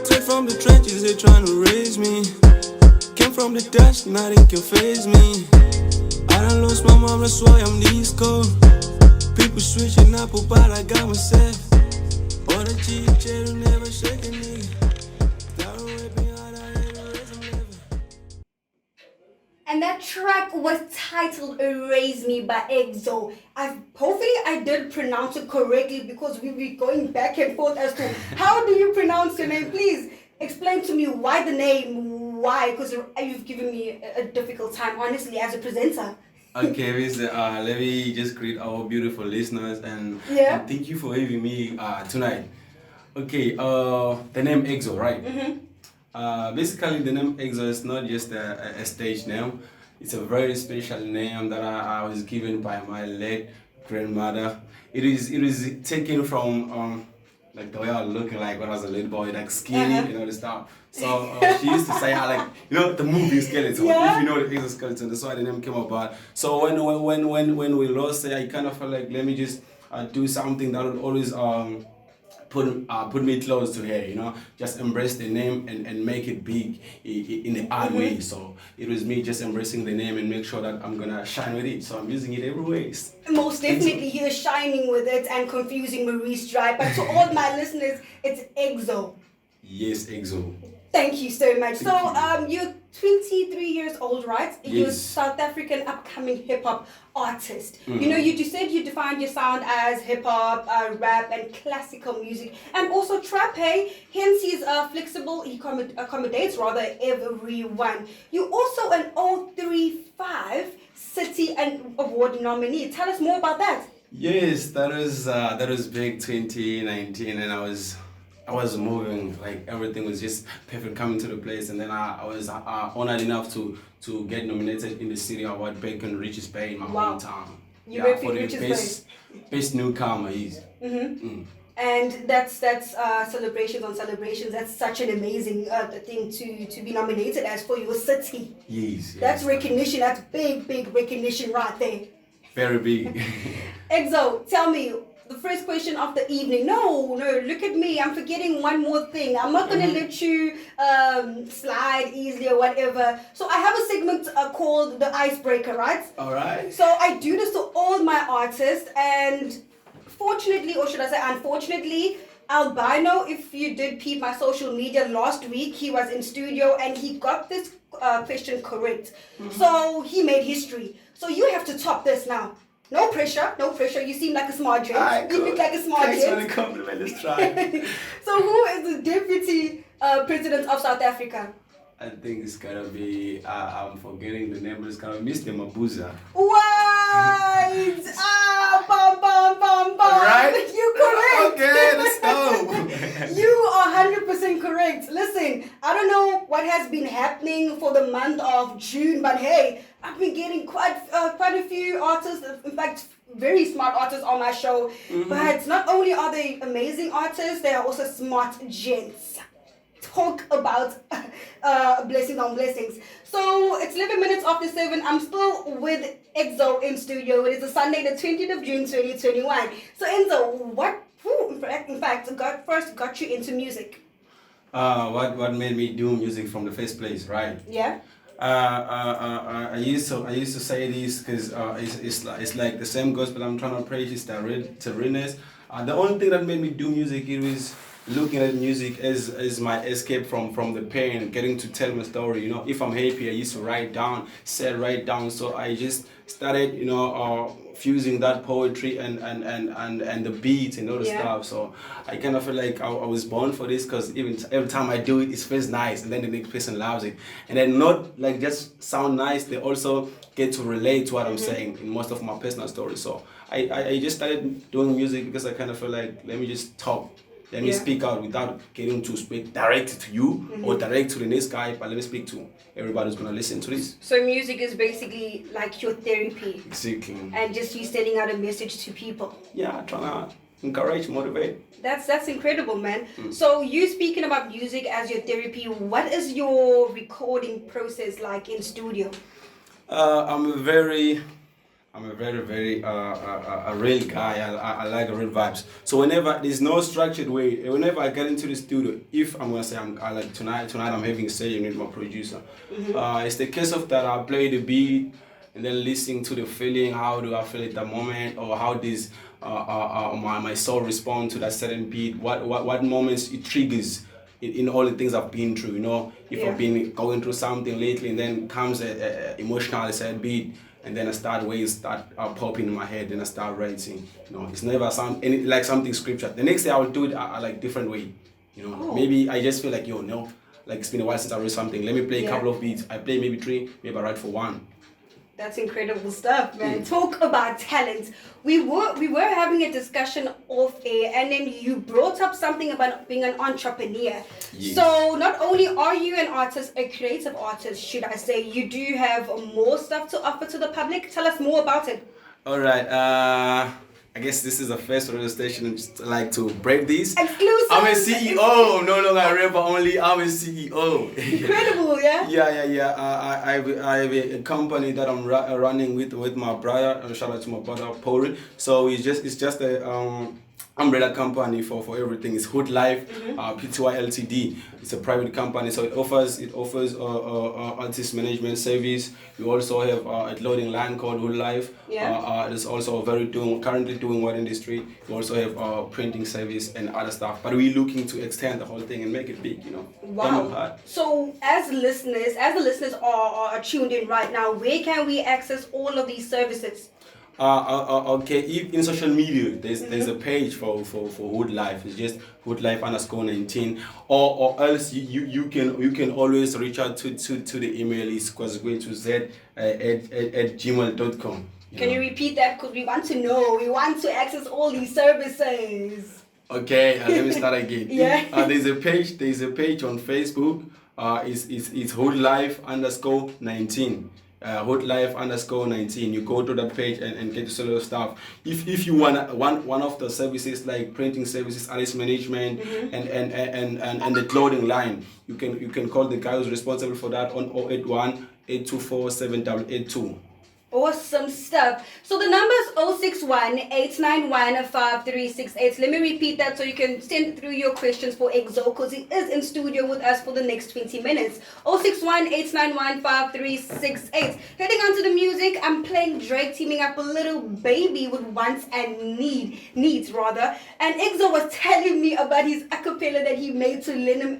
Straight from the trenches, they trying to raise me. Came from the dust, nothing can faze me. I done lost my mom, that's why I'm the East Coast. People switching up, but I got myself. All the cheap shit will never shake a nigga. And that track was titled Erase Me by Eckzo. Hopefully I did pronounce it correctly because we were going back and forth as to how do you pronounce your name. Please explain to me why the name, why, because you've given me a difficult time, honestly, as a presenter. Okay, let me just greet our beautiful listeners and thank you for having me tonight. Okay, the name Eckzo, right? Basically, the name Eckzo is not just a stage name. It's a very special name that I was given by my late grandmother. It is taken from like the way I was looking like when I was a little boy, like skinny, the stuff. So she used to say how like the movie skeleton. If you know the exoskeleton, that's why the name came about. So when we lost it, I kind of felt like let me just do something that would always put me close to her, just embrace the name and make it big in the art way. So it was me just embracing the name and make sure that I'm gonna shine with it. So I'm using it every way. Most definitely you're shining with it and confusing Maurice Drive. But to all my listeners, it's Eckzo. Yes, Eckzo. Thank you so much. So you're 23 years old, right? Yes. You're a South African upcoming hip-hop artist. You said you defined your sound as hip-hop, rap and classical music and also trap, hey? Hence he's flexible, he accommodates rather everyone. You're also an 035 City and Award nominee. Tell us more about that. Yes, that was big 2019 and I was moving, like everything was just perfect coming to the place, and then I was honored enough to get nominated in the City Award back in Richards Bay in my hometown. You were for the best newcomer. And that's celebrations on celebrations. That's such an amazing thing to be nominated as for your city. Yes. That's recognition. That's big recognition right there. Very big. Eckzo, tell me. The first question of the evening. No, look at me. I'm forgetting one more thing. I'm not going to let you slide easily or whatever. So I have a segment called the icebreaker, right? All right. So I do this to all my artists, and fortunately, or should I say unfortunately, Albino, if you did peep my social media last week, he was in studio and he got this question correct. So he made history. So you have to top this now. No pressure. You seem like a smart gent. Right, you look like a smart gent. Thanks for the compliment. Let's try. So who is the deputy president of South Africa? I think it's gonna be, I'm forgetting the name, but it's gonna be Mr. Mabuza. Right! Bum. Right? You correct. Okay, let's go. You are 100% correct. Listen, I don't know what has been happening for the month of June, but hey, I've been getting quite a few artists, in fact, very smart artists on my show. But not only are they amazing artists, they are also smart gents. Talk about blessings on blessings. So it's 11 minutes after 7. I'm still with Eckzo in studio. It is a Sunday, the 20th of June, 2021. So Eckzo, what in fact got you into music? What made me do music from the first place, right? Yeah. I used to say this because it's like the same gospel I'm trying to preach is the realness. The only thing that made me do music, it was looking at music as my escape from the pain, getting to tell my story. If I'm happy, I used to write down. So I just started, fusing that poetry and the beats and all the stuff. So I kind of feel like I was born for this, because even every time I do it, it feels nice, and then the next person loves it, and then not like just sound nice, they also get to relate to what I'm saying in most of my personal stories. So I just started doing music because I kind of feel like, let me just talk. Let me speak out without getting to speak directly to you or direct to the next guy, but let me speak to everybody who's going to listen to this. So music is basically like your therapy. Exactly. And just you sending out a message to people. Yeah, trying to encourage, motivate. That's incredible, man. So you speaking about music as your therapy, what is your recording process like in studio? I'm a very I'm a very a real guy. I like real vibes. So whenever there's no structured way, whenever I get into the studio, if I'm gonna say I like tonight I'm having a session with my producer. It's the case of that I play the beat and then listening to the feeling. How do I feel at the moment, or how does my soul respond to that certain beat? What moments it triggers in all the things I've been through. You know, if I've been going through something lately, and then comes a emotional sad beat. And then waves start popping in my head, and I start writing. You know, it's never like something scripture. The next day I will do it like different way. You know, maybe I just feel like like it's been a while since I wrote something. Let me play a couple of beats. I play maybe 3, maybe I write for 1. That's incredible stuff, man. Talk about talent. We were having a discussion off air, and then you brought up something about being an entrepreneur. Yes. So not only are you an artist, a creative artist, should I say, you do have more stuff to offer to the public. Tell us more about it. All right. I guess this is the first radio station just like to break this. Exclusive. I'm a CEO, no longer a rapper only. I'm a CEO. Incredible, yeah. Yeah. I have a company that I'm running with my brother. Shout out to my brother Paul. So it's just a umbrella company for everything. It's Hood Life, PTY Ltd. It's a private company, so it offers artist management service. We also have a clothing line called Hood Life. It's also currently doing what industry. We also have printing service and other stuff. But we're looking to extend the whole thing and make it big. You know. Wow. So as the listeners are tuned in right now, where can we access all of these services? Okay, if in social media there's a page for Hood Life. It's just Hood Life _19, or else you can always reach out to the email. It's going to z@gmail.com. Can you repeat that, because we want to know, we want to access all these services. Okay, let me start again. There's a page on Facebook. It's Hood Life _19. Hood Life _19. You go to that page and get to sell your stuff. If you want one of the services like printing services, artist management, and the clothing line, you can call the guy who's responsible for that on 081 824 7882. Awesome stuff. So the number is 061-891-5368. Let me repeat that so you can send through your questions for Eckzo, because he is in studio with us for the next 20 minutes. 061-891-5368. Heading on to the music, I'm playing Drake teaming up a Little Baby with Wants and Needs rather. And Eckzo was telling me about his acapella that he made to Lemon,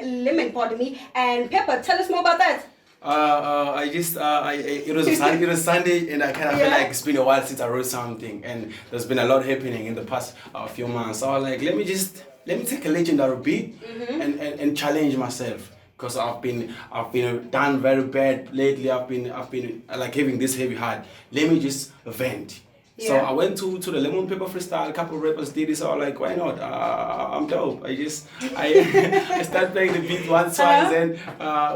and Pepper. Tell us more about that. It was Sunday, and I kind of feel like it's been a while since I wrote something, and there's been a lot happening in the past few months. So I was like, let me take a legendary beat and challenge myself, because I've been done very bad lately. I've been like having this heavy heart. Let me just vent. So I went to the Lemon Paper Freestyle. A couple of rappers did it, so I was like, why not? I'm dope. I started playing the beat once, and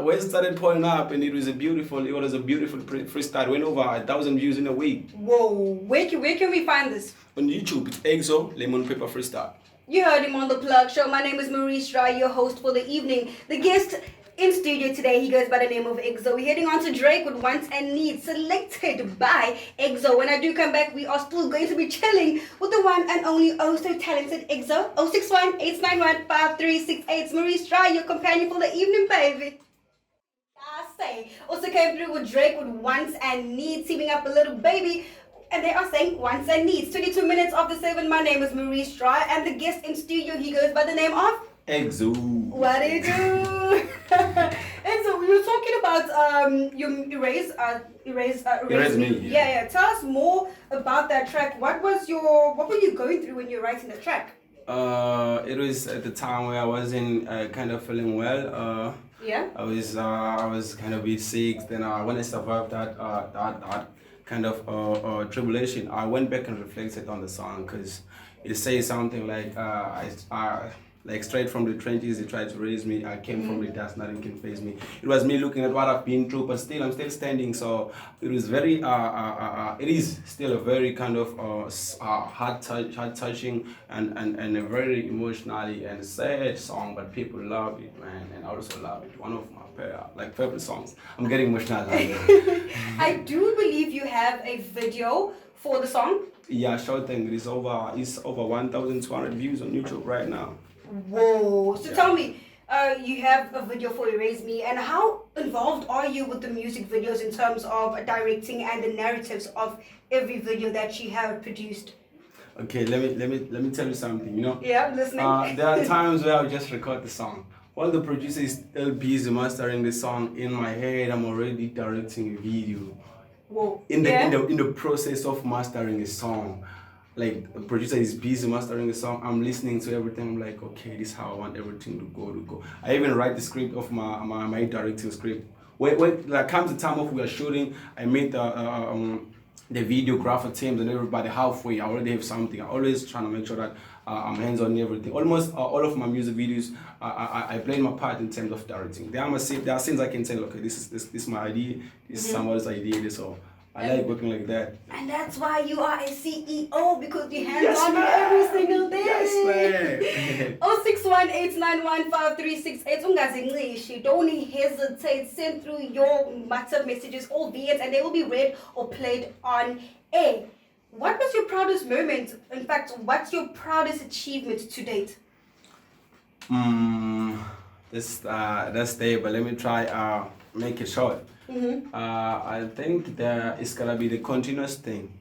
when it started pouring up, and it was a beautiful freestyle. Went over 1,000 views in a week. Whoa! Where can we find this? On YouTube, it's Eckzo Lemon Paper Freestyle. You heard him on the Plug Show. My name is Maurice Dry, your host for the evening. The guest in studio today, he goes by the name of Eckzo. We're heading on to Drake with Wants and Needs, selected by Eckzo. When I do come back, we are still going to be chilling with the one and only oh so talented Eckzo. 061-891-5368. It's Maurice Dry, your companion for the evening, baby. I say. Also came through with Drake with Wants and Needs, teaming up a Little Baby. And they are saying Wants and Needs. 22 minutes after 7, my name is Maurice Dry, and the guest in studio, he goes by the name of Eckzo. What do you do? Eckzo, we were talking about you erase me. Yeah. Tell us more about that track. What were you going through when you were writing the track? It was at the time where I wasn't kind of feeling well. I was kind of a bit sick. Then when I survived that kind of tribulation, I went back and reflected on the song, because it says something like like straight from the trenches, they tried to raise me. I came from the dust, nothing can faze me. It was me looking at what I've been through, but still, I'm still standing. So it was very, it is still a very kind of heart-touching and a very emotionally and sad song, but people love it, man, and I also love it. One of my favorite songs. I'm getting emotional. I do believe you have a video for the song? Yeah, sure thing. It's over 1,200 views on YouTube right now. Whoa! So tell me, you have a video for Erase Me, and how involved are you with the music videos in terms of directing and the narratives of every video that you have produced? Okay, let me tell you something. Yeah, I'm listening. There are times where I just record the song. While the producer is still busy mastering the song, in my head I'm already directing a video. Whoa! In the process of mastering a song, like the producer is busy mastering the song, I'm listening to everything. I'm like, okay, this is how I want everything to go. I even write the script of my directing script. When like comes the time of we are shooting, I made the videographer teams and everybody halfway. I already have something. I always trying to make sure that I'm hands on everything. Almost all of my music videos, I play my part in terms of directing. There are scenes I can tell, okay, this is my idea, this is somebody's idea, so I like working like that. And that's why you are a CEO, because you hands on every single day. Yes, ma'am. 0618915368. Ungazinglishi. Don't hesitate. Send through your WhatsApp messages or VNs, and they will be read or played on air. What was your proudest moment? In fact, what's your proudest achievement to date? That's there, but let me try make it short. I think that it's gonna be the continuous thing.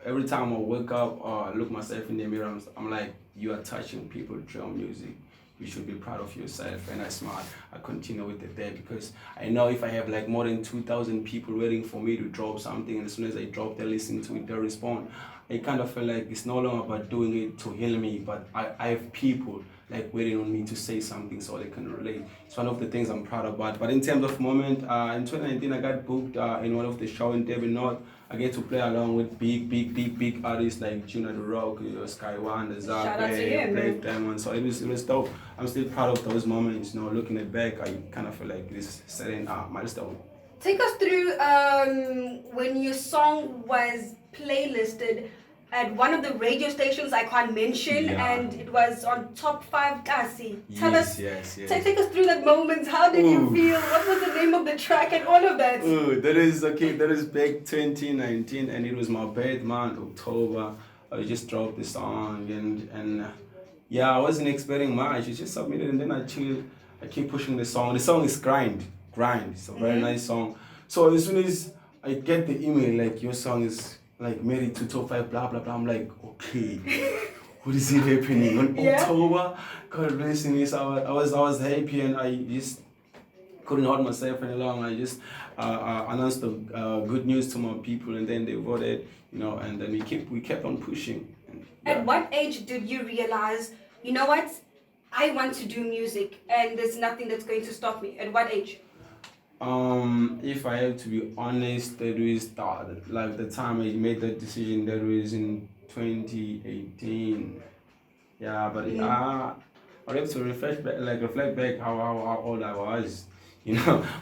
Every time I wake up or look myself in the mirror, I'm like, you are touching people through your music. You should be proud of yourself. And I smile. I continue with it there because I know if I have like more than 2,000 people waiting for me to drop something, and as soon as I drop, they listen to it, they respond. I kind of feel like it's no longer about doing it to heal me, but I have people like waiting on me to say something so they can relate. It's one of the things I'm proud about. But in terms of moment, in 2019 I got booked in one of the shows in Devon North. I get to play along with big artists like Junior the Rock, Sky One, the Zagwe, Black Diamond. So it was dope. I'm still proud of those moments. Looking back, I kind of feel like this setting milestone. Take us through when your song was playlisted at one of the radio stations I can't mention, and it was on top 5 Kasi. Tell us, take us through that moment. How did you feel? What was the name of the track and all of that? That is back 2019, and it was my birth month, October. I just dropped the song, and I wasn't expecting much. I just submitted, and then I keep pushing the song. The song is grind. It's a very nice song. So as soon as I get the email, like your song is like made it to top 5, blah blah blah, I'm like, okay, what is it happening on October? God bless me. So I was happy, and I just couldn't hold myself any longer. I just announced the good news to my people, and then they voted, and then we kept on pushing. At what age did you realize, you know what, I want to do music and there's nothing that's going to stop me? At what age? If I have to be honest, that was like the time I made that decision, that was in 2018. Yeah, but I have to reflect back how old I was.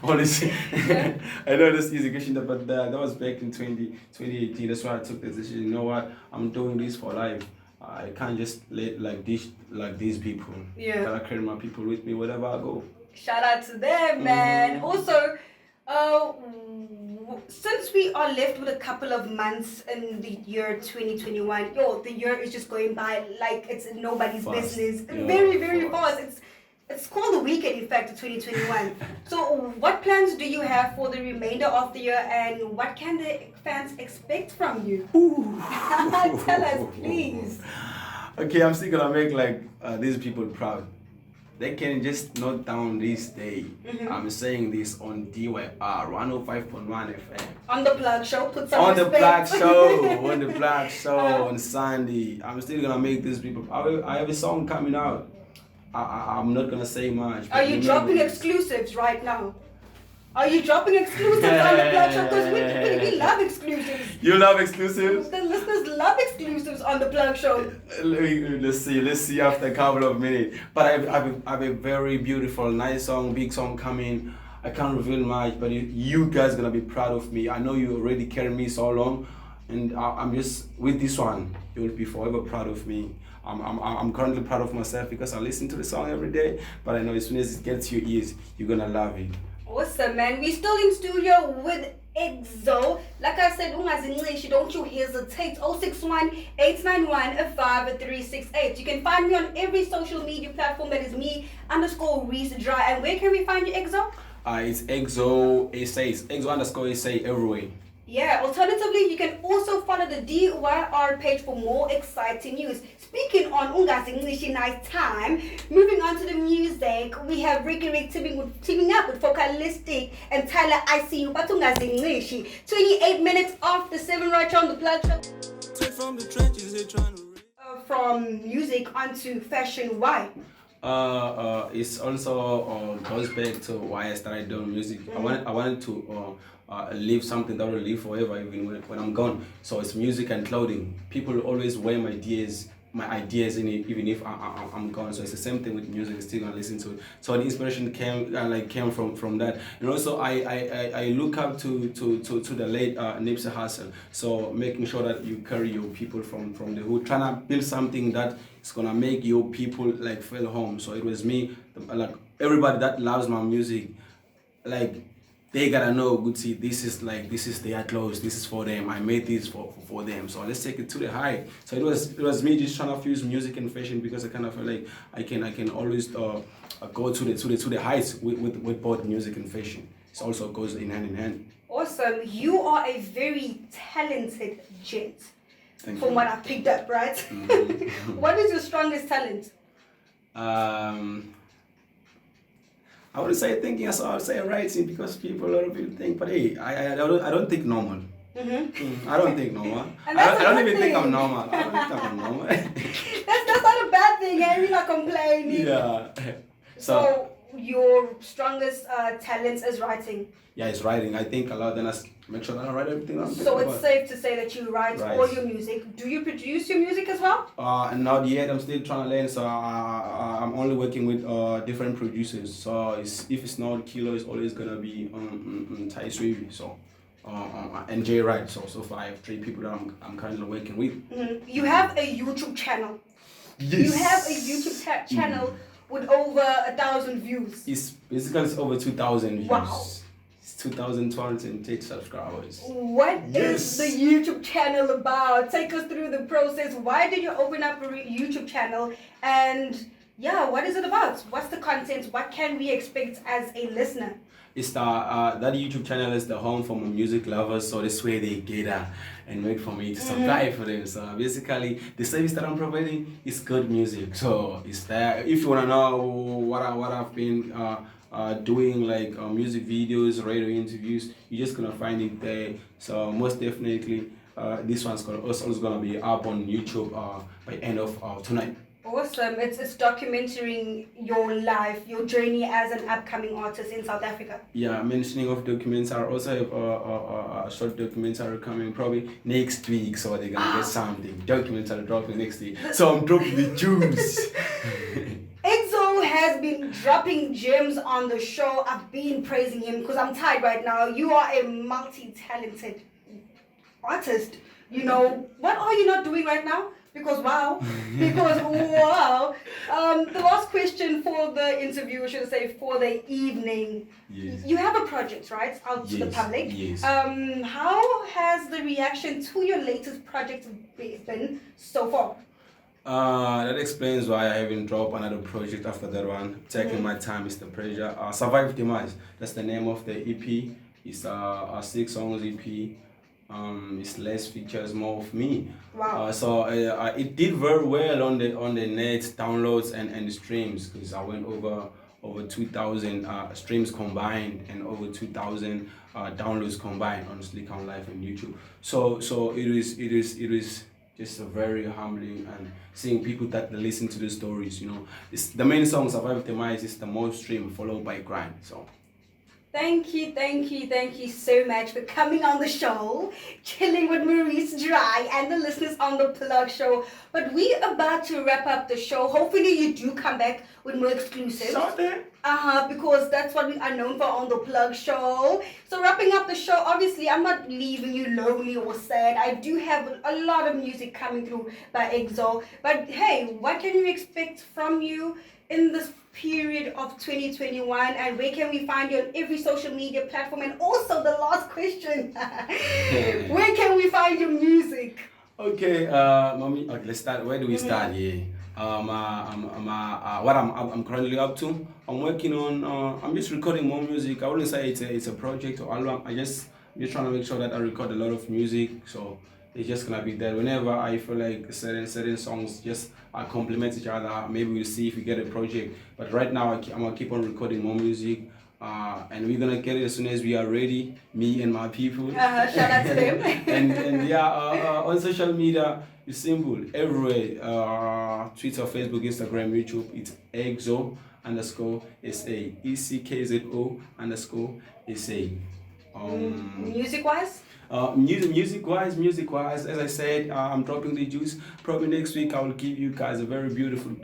Honestly, I know this easy question, but that was back in 2018. That's why I took the decision. You know what? I'm doing this for life. I can't just let like these people. Yeah. Gotta carry my people with me wherever I go. Shout out to them, man. Also, since we are left with a couple of months in the year 2021, the year is just going by like it's nobody's business. Yeah, very fast. It's called the weekend, in fact, of 2021. So what plans do you have for the remainder of the year, and what can the fans expect from you? Tell us, please. Okay, I'm still gonna make these people proud. They can just note down this day. I'm saying this on DYR 105.1 FM. On the Plug Show, put some on respect. The Plug Show, on the Plug Show on Sunday. I'm still gonna make these people. I have a song coming out. I'm not gonna say much. Are you dropping exclusives right now? Are you dropping exclusives on the Plug Show? Because we love exclusives. You love exclusives? The listeners love exclusives on the Plug Show. Let's see after a couple of minutes. But I have a very beautiful, nice song, big song coming. I can't reveal much, but you guys gonna be proud of me. I know you already carried me so long, and I'm just with this one. You will be forever proud of me. I'm currently proud of myself because I listen to the song every day. But I know as soon as it gets to your ears, you're gonna love it. Awesome, man. We're still in studio with Eckzo. Like I said, don't you hesitate. 061-891-5368. You can find me on every social media platform. That is me_Reese Dry. And where can we find you, Eckzo? It's Eckzo SA. It's Eckzo_SA everywhere. Yeah, alternatively, you can also follow the DYR page for more exciting news. Speaking on Unga's English Night Time, moving on to the music, we have Ricky Rick teaming up with Focalistic and Tyler ICU, but Unga's English. 28 minutes after 7 right on the plug show. From the trenches, they're trying to from music onto fashion, why? It's also goes back to why I started doing music. I wanted to leave something that will live forever, even when I'm gone. So it's music and clothing. People always wear my ideas in it, even if I'm gone. So it's the same thing with music. Still gonna listen to it. So the inspiration came from that. And also I look up to the late Nipsey Hussle. So making sure that you carry your people from the hood, trying to build something that is gonna make your people like feel home. So it was me, like everybody that loves my music, like they gotta know, good, see, this is their clothes, this is for them, I made this for them, so let's take it to the high. So it was me just trying to fuse music and fashion, because I kind of feel like I can always go to the heights with both music and fashion. It also goes in hand. Awesome. You are a very talented gent. Thank from you. what I picked up, right? Mm-hmm. What is your strongest talent? I would say thinking, so I would say writing, because a lot of people think, but hey, I don't think normal. I don't think normal. I don't even think I'm normal. I don't think I'm normal. That's not a bad thing, eh? You're not complaining. Yeah. So your strongest talent is writing. Yeah, it's writing. I think a lot. Then I make sure that I write everything down. So it's safe to say that you write all your music. Do you produce your music as well? Not yet. I'm still trying to learn. So I'm only working with different producers. So if it's not Kilo, it's always gonna be Tai Sweevy. So and J Wright. So far I have 3 people that I'm currently working with. You have a YouTube channel. Yes. You have a YouTube channel with over 1,000 views. It's over 2,000 views. Wow. 2,210 subscribers. What is the YouTube channel about? Take us through the process. Why did you open up a YouTube channel? And yeah, what is it about? What's the content? What can we expect as a listener? It's that YouTube channel is the home for my music lovers, so this way they gather and wait for me to supply for them. So basically, the service that I'm providing is good music. So it's there. If you wanna know what I've been doing, like music videos, radio interviews, you're just gonna find it there. So most definitely, this one's also gonna be up on YouTube by end of tonight. Awesome. It's documenting your life, your journey as an upcoming artist in South Africa. Yeah, mentioning of documents, I also have a short documentary coming probably next week, so they're gonna get something. Documentary dropping next week, so I'm dropping the juice. Eckzo has been dropping gems on the show. I've been praising him because I'm tired right now. You are a multi-talented artist. You know, what are you not doing right now? Because wow. The last question for the interview, I should say for the evening. Yes. You have a project, right? Out to the public. Yes. How has the reaction to your latest project been so far? That explains why I haven't dropped another project after that one. Taking my time is the pressure. Survive Demise, that's the name of the EP. It's a 6 songs EP. It's less features, more of me. Wow. So it did very well on the net downloads and streams, because I went over 2,000 streams combined and over 2,000 downloads combined on Slick On Live and YouTube. So it is just a very humbling, and seeing people that listen to the stories. You know, it's the main song Survive Demise is the most streamed, followed by Grind. So. Thank you so much for coming on the show, chilling with Maurice Dry and the listeners on the Plug Show. But we're about to wrap up the show. Hopefully you do come back with more exclusives. Because that's what we are known for on the Plug Show. So wrapping up the show, obviously I'm not leaving you lonely or sad. I do have a lot of music coming through by Eckzo. But hey, what can you expect from you in this period of 2021, and where can we find you on every social media platform? And also the last question, where can we find your music? Okay, mommy. Okay, let's start. Where do we start? Yeah. What I'm currently up to. I'm working on. I'm just recording more music. I wouldn't say it's a project or album. I'm just trying to make sure that I record a lot of music. So it's just gonna be there. Whenever I feel like certain songs just complement each other, maybe we'll see if we get a project. But right now, I'm gonna keep on recording more music. And we're gonna get it as soon as we are ready, me and my people. Shout out to them. and yeah, on social media, it's simple. Everywhere, Twitter, Facebook, Instagram, YouTube, it's Eckzo _ SA, ECKZO _ SA. Music wise? Music wise, as I said, I'm dropping the juice. Probably next week I will give you guys a very beautiful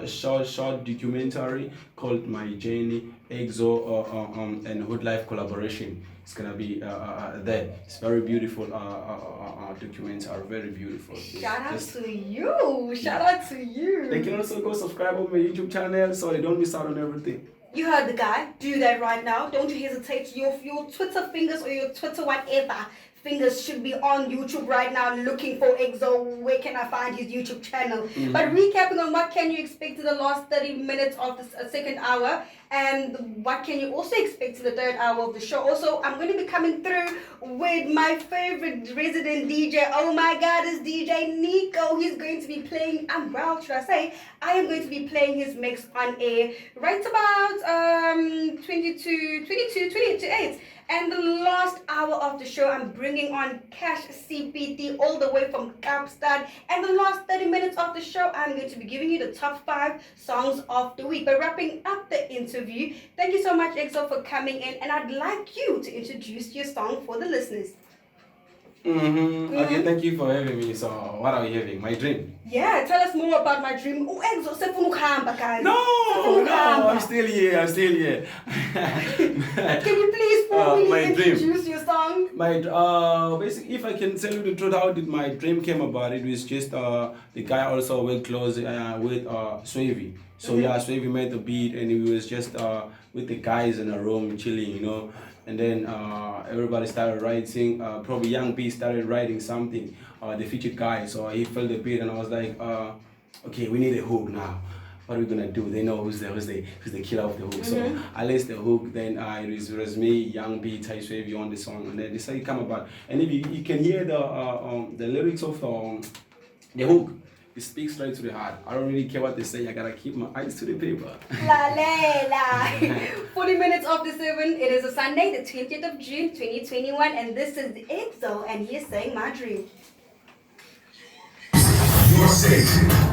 short documentary called My Journey, Eckzo and Hood Life collaboration. It's gonna be there. It's very beautiful documentary, very beautiful. Shout out to you. Shout out to you. They can also go subscribe on my YouTube channel so they don't miss out on everything. You heard the guy. Do that right now. Don't you hesitate. Your Twitter fingers or your Twitter whatever fingers should be on YouTube right now looking for Eckzo. Where can I find his YouTube channel? But recapping on what can you expect in the last 30 minutes of the second hour, and what can you also expect in the third hour of the show. Also, I'm going to be coming through with my favorite resident DJ. Oh my God, it's DJ Nico. He's going to be playing, I am going to be playing his mix on air right about 22 to 8. And the last hour of the show, I'm bringing on Cash CPT all the way from Kaapstad. And the last 30 minutes of the show, I'm going to be giving you the top 5 songs of the week. But wrapping up the interview, thank you so much, Eckzo, for coming in. And I'd like you to introduce your song for the listeners. Okay, thank you for having me. So, what are we having? My dream? Yeah, tell us more about My Dream. Oh, Eckzo, guys. No, I'm still here. Can you please formally introduce your song? Basically, if I can tell you the truth, how did my dream came about? It was just the guy also went close with Swavy. So yeah, Swavy made the beat, and he was just with the guys in a room chilling, you know. And then everybody started writing. Probably Youngbee started writing something, the featured guy. So he felt the beat, and I was like, okay, we need a hook now. What are we gonna do? They know who's the killer of the hook. So I laced the hook. Then it was me, Youngbee, Ty Swavy on the song, and then this how it come about. And if you can hear the lyrics of the hook, it speaks straight to the heart. I don't really care what they say. I gotta keep my eyes to the paper. La. 40 minutes after 7. It is a Sunday, the 20th of June, 2021, and this is Eckzo, and he is saying My Dream. Your station.